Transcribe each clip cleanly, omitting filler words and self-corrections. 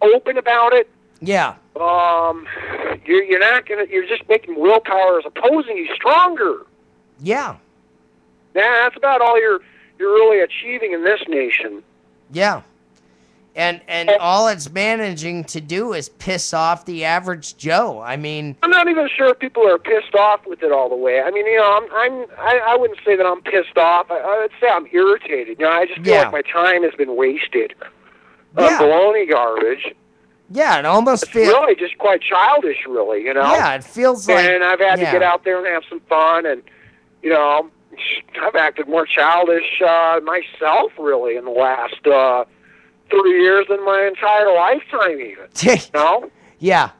open about it, Yeah. you're not gonna. You're just making willpower as opposing you stronger. Yeah. That's about all you're really achieving in this nation. Yeah. And all it's managing to do is piss off the average Joe. I mean, I'm not even sure if people are pissed off with it all the way. I mean, I wouldn't say that I'm pissed off. I would say I'm irritated. I just feel like my time has been wasted on baloney garbage. Yeah, it almost It's feels really just quite childish, really. Yeah, it feels like. And I've had to get out there and have some fun, and I've acted more childish myself, really, in the last 3 years than my entire lifetime, even. Yeah.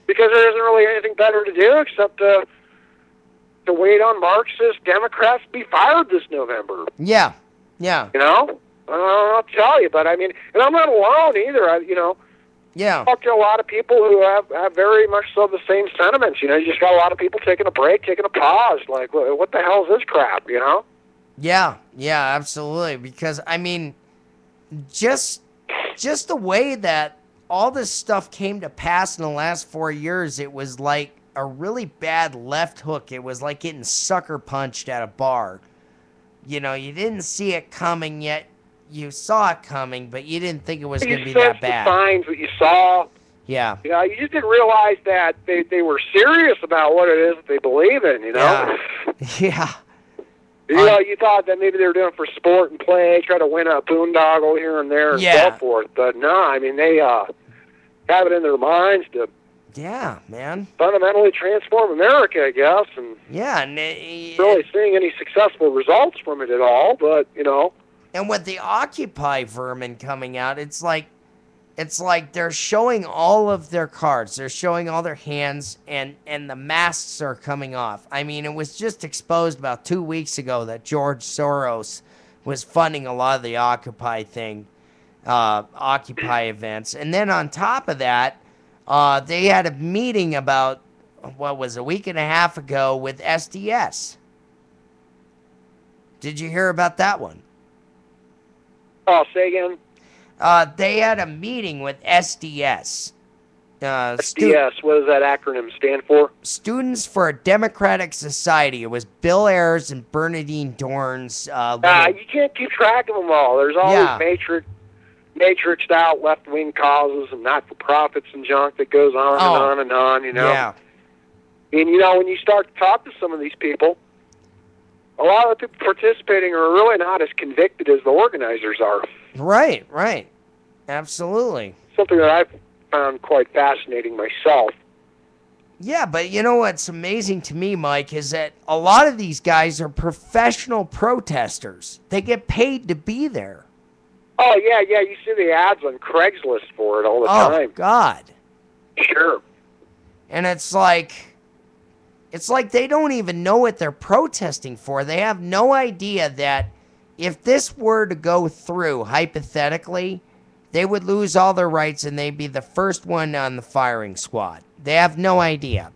Because there isn't really anything better to do except to wait on Marxist Democrats to be fired this November. Yeah. Yeah. I'll tell you, but I mean, and I'm not alone either. Yeah. I talk to a lot of people who have very much so the same sentiments. You just got a lot of people taking a break, taking a pause. Like, what the hell is this crap? Yeah. Yeah. Absolutely. Because I mean, just the way that all this stuff came to pass in the last 4 years, it was like a really bad left hook. It was like getting sucker punched at a bar. You didn't see it coming yet. You saw it coming, but you didn't think it was going to be that bad. The signs that you saw. Yeah. You just didn't realize that they were serious about what it is that they believe in, Yeah. Yeah. You thought that maybe they were doing it for sport and play, try to win a boondoggle here and there and so forth. But no, I mean, they have it in their minds to man, fundamentally transform America, I guess. And and really seeing any successful results from it at all, but, And with the Occupy vermin coming out, it's like they're showing all of their cards. They're showing all their hands, and the masks are coming off. I mean, it was just exposed about 2 weeks ago that George Soros was funding a lot of the Occupy events. And then on top of that, they had a meeting about, a week and a half ago with SDS. Did you hear about that one? Oh, say again? They had a meeting with SDS. SDS, what does that acronym stand for? Students for a Democratic Society. It was Bill Ayers and Bernadine Dorn's. You can't keep track of them all. There's always matrixed out left-wing causes and not-for-profits and junk that goes on and on and on, Yeah. And, when you start to talk to some of these people, a lot of the people participating are really not as convicted as the organizers are. Right. Absolutely. Something that I've found quite fascinating myself. Yeah, but you know what's amazing to me, Mike, is that a lot of these guys are professional protesters. They get paid to be there. Oh, yeah, you see the ads on Craigslist for it all the time. Oh, God. Sure. And it's like they don't even know what they're protesting for. They have no idea that if this were to go through, hypothetically, they would lose all their rights and they'd be the first one on the firing squad. They have no idea.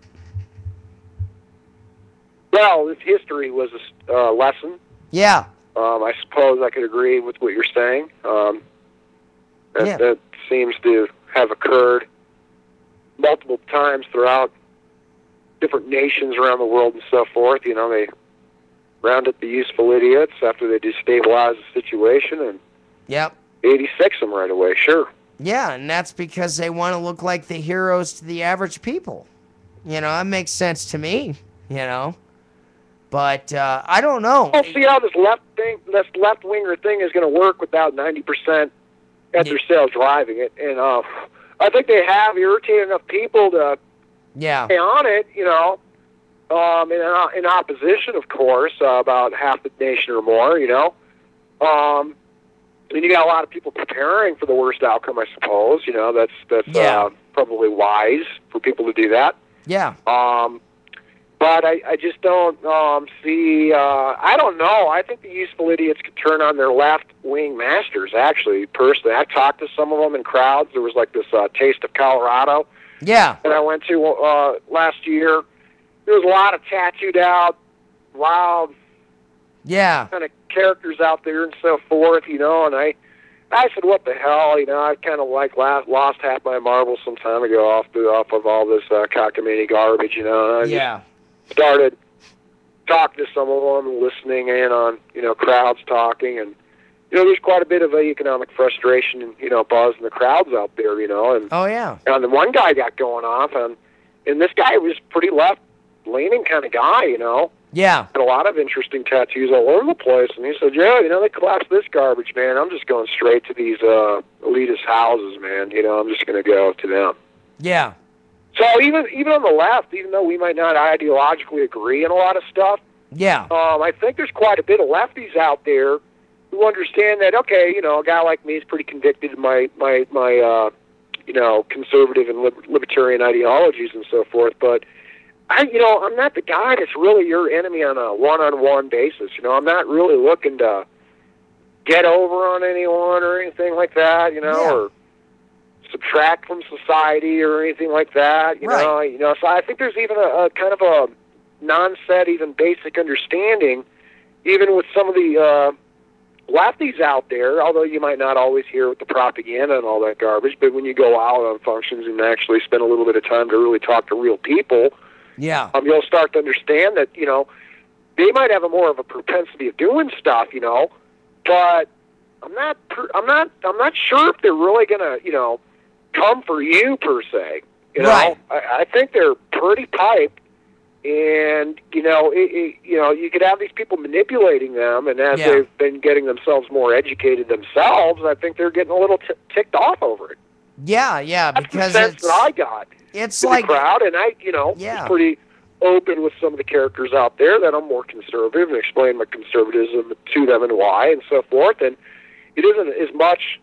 Well, if history was a lesson, yeah, I suppose I could agree with what you're saying. That seems to have occurred multiple times throughout different nations around the world and so forth. They round up the useful idiots after they destabilize the situation and 86 them right away, sure. Yeah, and that's because they want to look like the heroes to the average people. That makes sense to me, But I don't know. I don't see how this left-winger thing is going to work without 90% at their sales driving it. And I think they have irritated enough people to stay on it, in opposition, of course, about half the nation or more, and you got a lot of people preparing for the worst outcome, I suppose. That's probably wise for people to do that. Yeah. But I just don't see. I don't know. I think the useful idiots could turn on their left-wing masters. Actually, personally, I talked to some of them in crowds. There was like this Taste of Colorado. Yeah. That I went to last year. There was a lot of tattooed out, wild, kind of characters out there and so forth, and I I said, what the hell, you know, I kind of like lost half my marbles some time ago off of all this cockamamie garbage, you know. And I just started talking to some of them, listening in on, you know, crowds talking, and, you know, there's quite a bit of economic frustration and, you know, buzz in the crowds out there, you know. And, and the one guy got going off, and this guy was pretty left-leaning kind of guy, you know. Yeah. Had a lot of interesting tattoos all over the place. And he said, yeah, you know, they collapsed this garbage, man. I'm just going straight to these elitist houses, man. You know, I'm just going to go to them. Yeah. So even on the left, even though we might not ideologically agree on a lot of stuff, I think there's quite a bit of lefties out there who understand that, okay, you know, a guy like me is pretty convicted of my you know, conservative and libertarian ideologies and so forth, but you know, I'm not the guy that's really your enemy on a one-on-one basis. You know, I'm not really looking to get over on anyone or anything like that, you know, or subtract from society or anything like that, you know. So I think there's even a kind of a non-set, even basic understanding, even with some of the lefties out there, although you might not always hear the propaganda and all that garbage, but when you go out on functions and actually spend a little bit of time to really talk to real people, you'll start to understand that, you know, they might have more of a propensity of doing stuff, you know, but I'm not sure if they're really gonna, you know, come for you per se. You know, I think they're pretty piped, and you know, you know, you could have these people manipulating them, and as they've been getting themselves more educated themselves, I think they're getting a little ticked off over it. Yeah, That's because the sense that I got. It's like the crowd, and I, you know, was pretty open with some of the characters out there that I'm more conservative and explain my conservatism to them and why and so forth. And it isn't as much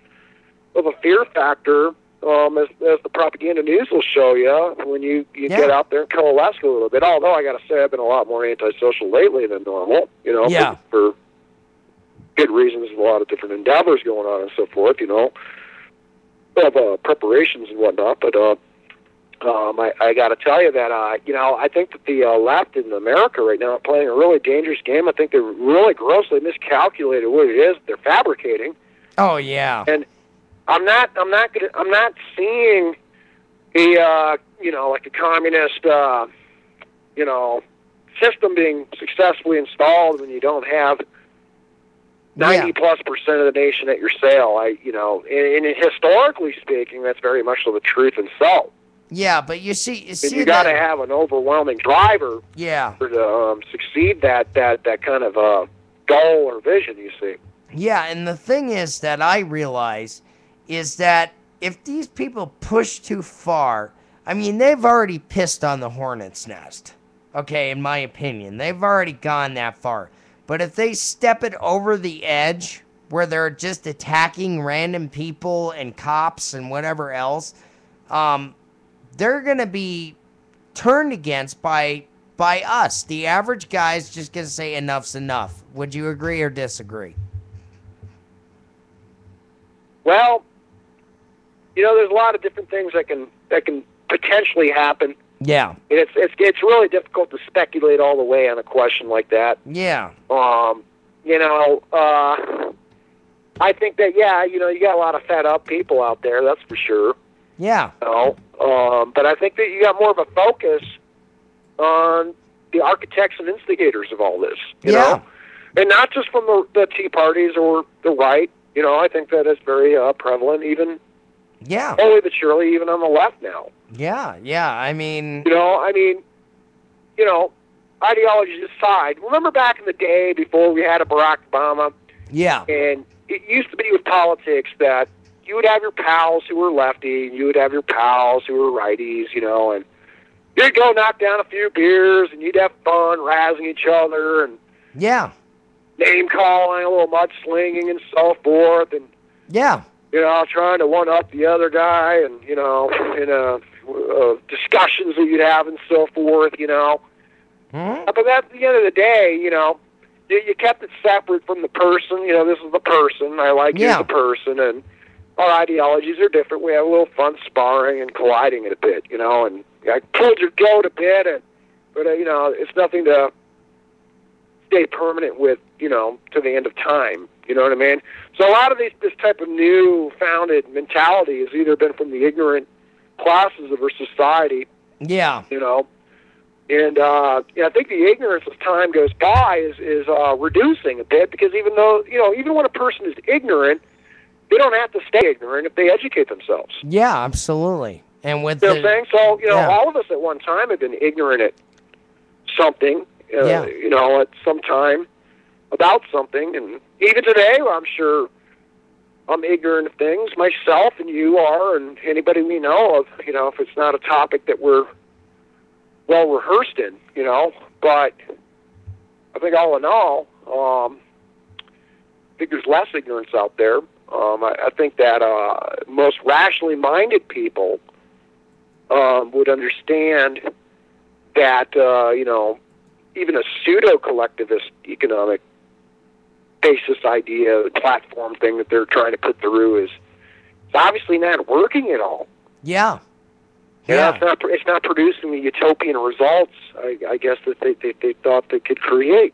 of a fear factor as the propaganda news will show you when you get out there and coalesce a little bit. Although I got to say I've been a lot more antisocial lately than normal, you know, for good reasons, a lot of different endeavors going on and so forth, you know, of preparations and whatnot. But I got to tell you that, you know, I think that the left in America right now are playing a really dangerous game. I think they're really grossly miscalculated what it is they're fabricating. Oh yeah. And I'm not seeing a you know, like a communist you know, system being successfully installed when you don't have 90+% of the nation at your sale. You know, and historically speaking, that's very much so the truth and so. Yeah, but you you got to have an overwhelming driver. To succeed that kind of goal or vision. You see. Yeah, and the thing is that I realize is that if these people push too far, I mean, they've already pissed on the hornet's nest. Okay, in my opinion, they've already gone that far. But if they step it over the edge, where they're just attacking random people and cops and whatever else, they're going to be turned against by us. The average guy's just going to say enough's enough. Would you agree or disagree? Well, you know, there's a lot of different things that can potentially happen. Yeah. It's really difficult to speculate all the way on a question like that. Yeah. You know, I think that, you know, you got a lot of fed up people out there, that's for sure. Yeah. You know, but I think that you got more of a focus on the architects and instigators of all this, you know? And not just from the Tea Parties or the right, you know, I think that is very prevalent even, slowly but surely, even on the left now. Yeah, I mean... You know, ideologies aside, remember back in the day before we had a Barack Obama? Yeah. And it used to be with politics that you would have your pals who were lefty, and you would have your pals who were righties, you know, and you'd go knock down a few beers, and you'd have fun razzing each other, and name-calling, a little mudslinging and so forth, and you know, trying to one-up the other guy, and, you know, in discussions that you'd have and so forth, you know. But at the end of the day, you know, you kept it separate from the person. You know, this is the person. I like you as a person, and our ideologies are different. We have a little fun sparring and colliding it a bit, you know, and I pulled your goat a bit, but, you know, it's nothing to stay permanent with, you know, to the end of time. You know what I mean? So a lot of this type of new founded mentality has either been from the ignorant classes of our society. Yeah. You know, and I think the ignorance as time goes by is reducing a bit, because even though, even when a person is ignorant, they don't have to stay ignorant if they educate themselves. Yeah, absolutely. And with what I'm saying? So, yeah. all of us at one time have been ignorant at something, at some time about something. And even today, I'm sure I'm ignorant of things. Myself and you are, and anybody we know of, if it's not a topic that we're well rehearsed in, But I think all in all, I think there's less ignorance out there. I think that most rationally minded people would understand that, even a pseudo-collectivist economic basis idea, the platform thing that they're trying to put through it's obviously not working at all. Yeah. Yeah. It's not producing the utopian results, I guess, that they thought they could create.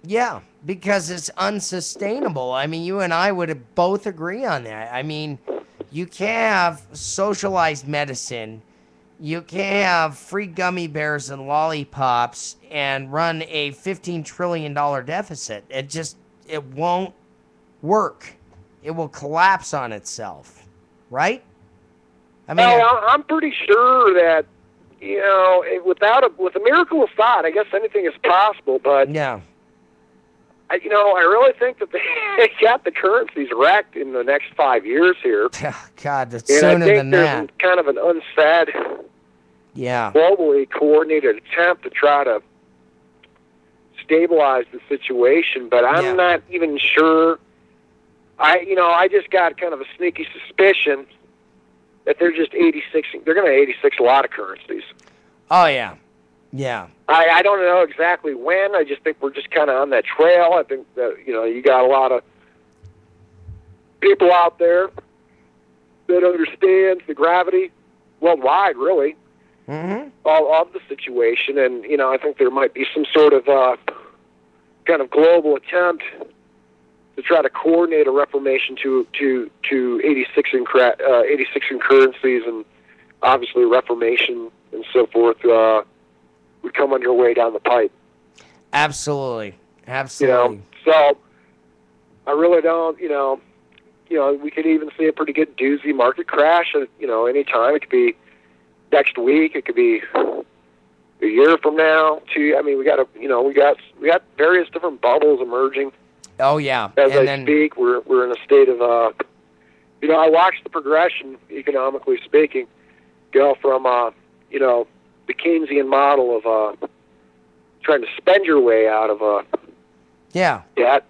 Yeah, because it's unsustainable. I mean, you and I would both agree on that. I mean, you can't have socialized medicine. You can't have free gummy bears and lollipops and run a $15 trillion deficit. It won't work. It will collapse on itself, right? I mean, I'm pretty sure that, with a miracle aside, I guess anything is possible, but yeah. I really think that they got the currencies wrecked in the next 5 years here. God, it's sooner than that. I think there's kind of an unsaid, globally coordinated attempt to try to stabilize the situation, but I'm not even sure. I just got kind of a sneaky suspicion that they're just 86. They're going to 86 a lot of currencies. Oh yeah, yeah. I don't know exactly when. I just think we're just kind of on that trail. I think that you got a lot of people out there that understands the gravity worldwide, really, of the situation, and I think there might be some sort of kind of global attempt to try to coordinate a reformation to 86 in currencies, and obviously reformation and so forth would come underway down the pipe. Absolutely. So I really don't. We could even see a pretty good doozy market crash at any time. It could be next week. It could be a year from now. We got various different bubbles emerging. Oh yeah. As I speak, we're in a state of I watched the progression, economically speaking, go from the Keynesian model of trying to spend your way out of debt,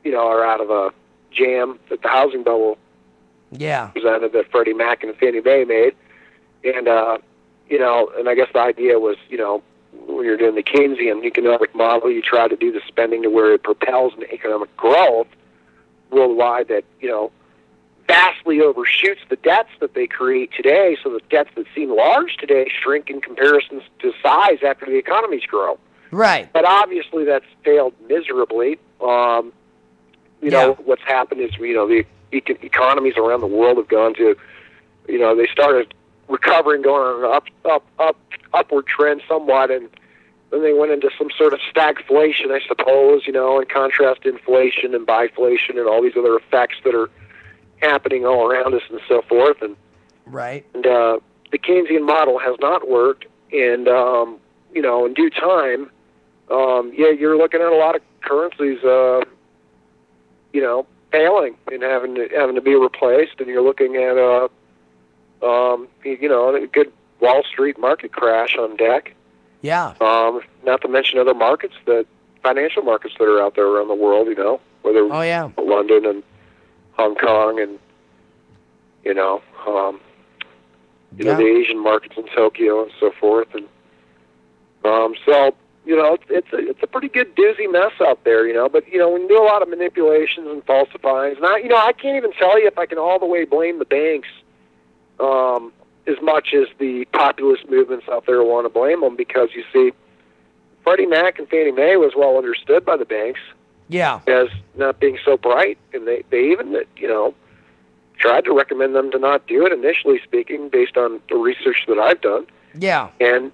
or out of a jam that the housing bubble presented, that Freddie Mac and Fannie Mae made, and and I guess the idea was, when you're doing the Keynesian economic model, you try to do the spending to where it propels an economic growth worldwide that, vastly overshoots the debts that they create today, so the debts that seem large today shrink in comparison to size after the economies grow. Right. But obviously that's failed miserably. What's happened is, the economies around the world have gone to, they started recovering, going on an upward trend somewhat, and then they went into some sort of stagflation, I suppose, in contrast to inflation and biflation and all these other effects that are happening all around us and so forth. And the Keynesian model has not worked, and in due time, you're looking at a lot of currencies, failing and having to be replaced, and you're looking at a good Wall Street market crash on deck. Yeah. Not to mention other markets, financial markets that are out there around the world, whether London and Hong Kong and, the Asian markets in Tokyo and so forth. And so, it's a pretty good doozy mess out there, but, we do a lot of manipulations and falsifyings. And I can't even tell you if I can all the way blame the banks as much as the populist movements out there want to blame them, because, you see, Freddie Mac and Fannie Mae was well understood by the banks. Yeah. as not being so bright, and they even, tried to recommend them to not do it initially speaking, based on the research that I've done. Yeah. And